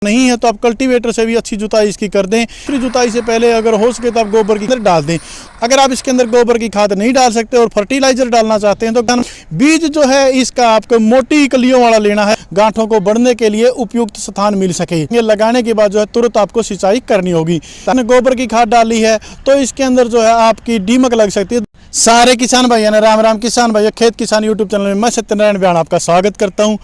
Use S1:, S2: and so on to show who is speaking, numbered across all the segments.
S1: नहीं है तो आप कल्टीवेटर से भी अच्छी जुताई इसकी कर दें। दूसरी जुताई से पहले अगर हो सके तो आप गोबर की खाद डाल दें। अगर आप इसके अंदर गोबर की खाद नहीं डाल सकते और फर्टिलाइजर डालना चाहते हैं तो बीज जो है इसका आपको मोटी कलियों वाला लेना है, गांठों को बढ़ने के लिए उपयुक्त स्थान मिल सके। ये लगाने के बाद जो है तुरंत आपको सिंचाई करनी होगी। आपने गोबर की खाद डाली है तो इसके अंदर जो है आपकी दीमक लग सकती है। सारे किसान भाइयों ने राम राम। किसान भाइयों, खेत किसान यूट्यूब चैनल में मैं सत्यनारायण ब्यान आपका स्वागत करता हूं।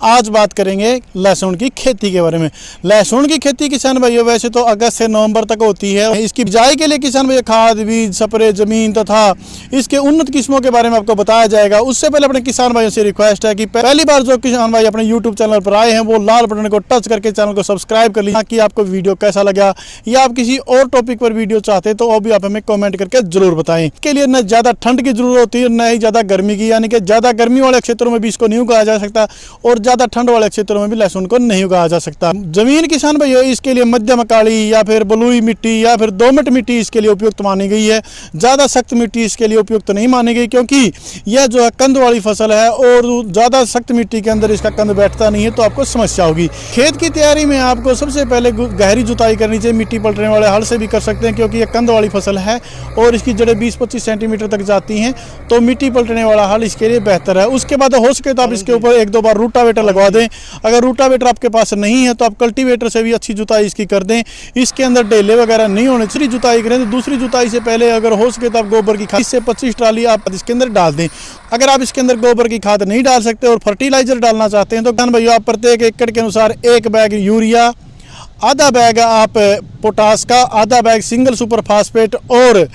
S1: आज बात करेंगे लहसुन की खेती के बारे में। लहसुन की खेती किसान भाइयों वैसे तो अगस्त से नवंबर तक होती है। इसकी बिजाई के लिए किसान भाइयों खाद, बीज, स्प्रे, जमीन तथा इसके उन्नत किस्मों के बारे में आपको बताया जाएगा। उससे पहले अपने किसान भाइयों से रिक्वेस्ट है कि पहली बार जो किसान भाई अपने यूट्यूब चैनल पर आए हैं वो लाल बटन को टच करके चैनल को सब्सक्राइब कर लीजिए। कि आपको वीडियो कैसा लगा या आप किसी और टॉपिक पर वीडियो चाहते हैं तो वो भी आप हमें कमेंट करके जरूर बताएं। इसके लिए न ज़्यादा ठंड की जरूरत होती है, न ही ज़्यादा गर्मी की, यानी कि ज़्यादा गर्मी वाले क्षेत्रों में भी इसको नहीं उगाया जा सकता और ज़्यादा ठंड वाले क्षेत्रों में भी लहसुन को नहीं उगाया जा सकता। जमीन किसान भाइयों इसके लिए मध्यम काली या फिर बलुई मिट्टी या फिर दोमट मिट्टी इसके लिए उपयुक्त मानी गई है। ज़्यादा सख्त मिट्टी इसके लिए उपयुक्त नहीं मानी गई क्योंकि यह जो है कंद वाली फसल है और ज़्यादा सख्त मिट्टी के अंदर इसका कंद बैठता नहीं है तो आपको समस्या होगी। खेत की तैयारी में आपको सबसे पहले गहरी जुताई करनी चाहिए। मिट्टी पलटने वाले हल से भी कर सकते हैं क्योंकि यह कंद वाली फसल है और इसकी जड़ें 20-25 सेंटीमीटर तक जाती हैं, तो मिट्टी पलटने वाला हल इसके लिए बेहतर है। उसके बाद हो सके तो आप इसके ऊपर 1-2 बार रूटावेटर लगवा दें। अगर रूटावेटर आपके पास नहीं है तो आप कल्टीवेटर से भी अच्छी जुताई इसकी कर दें। इसके अंदर ढेले वगैरह नहीं होने। दूसरी जुताई करें तो दूसरी जुताई से पहले अगर हो सके तो आप गोबर की खाद से 25 ट्राली आप इसके अंदर डाल दें। अगर आप इसके अंदर गोबर की खाद नहीं डाल सकते और फर्टिलाइजर डालना चाहते हैं तो किसान भाइयों आप प्रत्येक एकड़ के अनुसार 1 बैग यूरिया, आधा बैग आप पोटास का, आधा बैग सिंगल सुपर फास्फेट और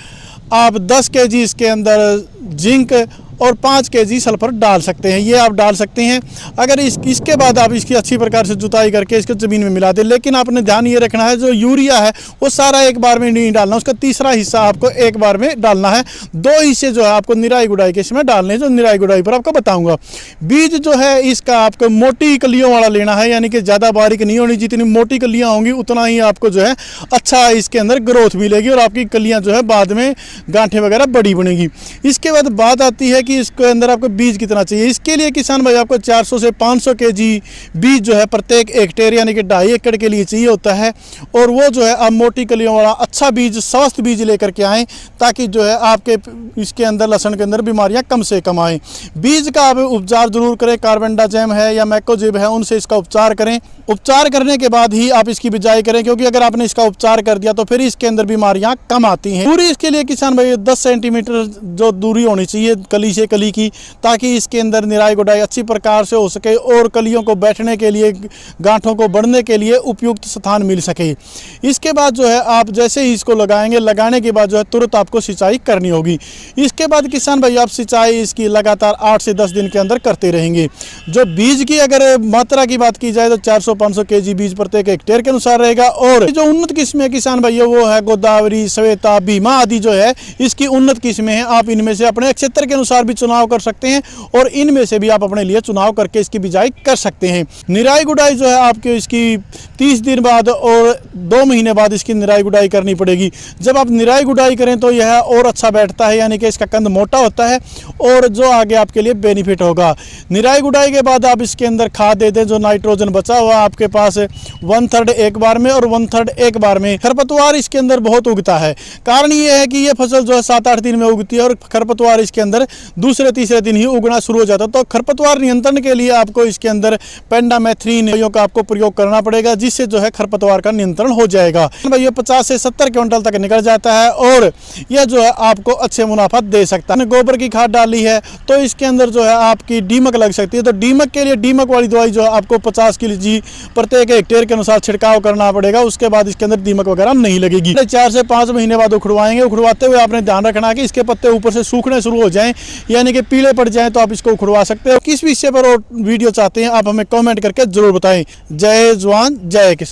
S1: आप 10 केजी इसके अंदर जिंक और 5 केजी सल्फर डाल सकते हैं। ये आप डाल सकते हैं। अगर इसके बाद आप इसकी अच्छी प्रकार से जुताई करके इसको ज़मीन में मिला दें। लेकिन आपने ध्यान ये रखना है जो यूरिया है वो सारा एक बार में नहीं डालना, उसका तीसरा हिस्सा आपको एक बार में डालना है। 2 हिस्से जो है आपको निराई गुड़ाई के इसमें डालने, जो निराई गुड़ाई पर आपको बताऊंगा। बीज जो है इसका आपको मोटी कलियों वाला लेना है, यानी कि ज़्यादा बारीक नहीं होनी। जितनी मोटी कलियाँ होंगी उतना ही आपको जो है अच्छा इसके अंदर ग्रोथ मिलेगी और आपकी कलियाँ जो है बाद में गांठें वगैरह बड़ी बनेगी। इसके बाद बात आती है कि इसके अंदर आपको बीज कितना चाहिए। इसके लिए किसान भाई आपको 400 से 500 केजी बीज जो है प्रत्येक हेक्टेयर यानी कि 2.5 एकड़ के लिए चाहिए होता है। और वो जो है आप मोटी कलियों वाला अच्छा बीज, स्वस्थ बीज लेकर के आएँ ताकि जो है आपके इसके अंदर लहसुन के अंदर बीमारियां कम से कम आएँ। बीज का आप उपचार जरूर करें। कार्बेंडाजिम है या मैकोजिब है उनसे इसका उपचार करें। उपचार करने के बाद ही आप इसकी बिजाई करें क्योंकि अगर आपने इसका उपचार कर दिया तो फिर इसके अंदर बीमारियां कम आती हैं। दूरी इसके लिए किसान भाई 10 सेंटीमीटर जो दूरी होनी चाहिए कली से कली की, ताकि इसके अंदर निराई गुड़ाई अच्छी प्रकार से हो सके और कलियों को बैठने के लिए, गांठों को बढ़ने के लिए उपयुक्त स्थान मिल सके। इसके बाद जो है आप जैसे ही इसको लगाएंगे, लगाने के बाद जो है तुरंत आपको सिंचाई करनी होगी। इसके बाद किसान भाई आप सिंचाई इसकी लगातार 8 से 10 दिन के अंदर करते रहेंगे। जो बीज की अगर मात्रा की बात की जाए तो 400-500 केजी बीज प्रत्येक हेक्टेयर के अनुसार रहेगा। और जो उन्नत किस्में किसान भाई वो है गोदावरी, श्वेता, भीमा आदि जो है इसकी उन्नत किस्में हैं। आप इनमें से अपने क्षेत्र के अनुसार भी चुनाव कर सकते हैं और इनमें से भी आप अपने लिए चुनाव करके इसकी बिजाई कर सकते हैं। निराई गुड़ाई जो है आपके इसकी 30 दिन बाद और 2 महीने बाद इसकी निराई गुड़ाई करनी पड़ेगी। जब आप निराई गुड़ाई करें तो यह और अच्छा बैठता है, यानी कि इसका कंद मोटा होता है और जो आगे आपके लिए बेनिफिट होगा। निराई गुड़ाई के बाद आप इसके अंदर खाद दे दें। जो नाइट्रोजन बचा हुआ आपके पास 1/3 एक बार में और 1/3 एक बार में। खरपतवार इसके अंदर बहुत उगता है। कारण ये है कि ये फसल जो है 7-8 दिन में उगती है और खरपतवार इसके अंदर दूसरे-तीसरे दिन ही उगना शुरू हो जाता है। तो खरपतवार नियंत्रण के लिए आपको इसके अंदर पेंडामेथ्रिन का आपको प्रयोग करना पड़ेगा, जिससे जो है खरपतवार का नियंत्रण हो जाएगा। भाई 50 से 70 क्विंटल तक निकल जाता है और यह जो है आपको अच्छे मुनाफा दे सकता है। गोबर की खाद डाली है तो इसके अंदर जो है आपकी दीमक लग सकती है। तो दीमक के लिए दीमक वाली दवाई जो है आपको 50 केजी प्रत्येक हेक्टेयर के अनुसार छिड़काव करना पड़ेगा। उसके बाद इसके अंदर दीमक वगैरह नहीं लगेगी। 4 से 5 महीने बाद उखड़वाएंगे। उखड़वाते हुए आपने ध्यान रखना कि इसके पत्ते ऊपर से सूखने शुरू हो जाएं, यानी कि पीले पड़ जाएं, तो आप इसको उखड़वा सकते हो। किस विषय पर और वीडियो चाहते हैं आप हमें कमेंट करके जरूर बताएं। जय जवान जय किसान।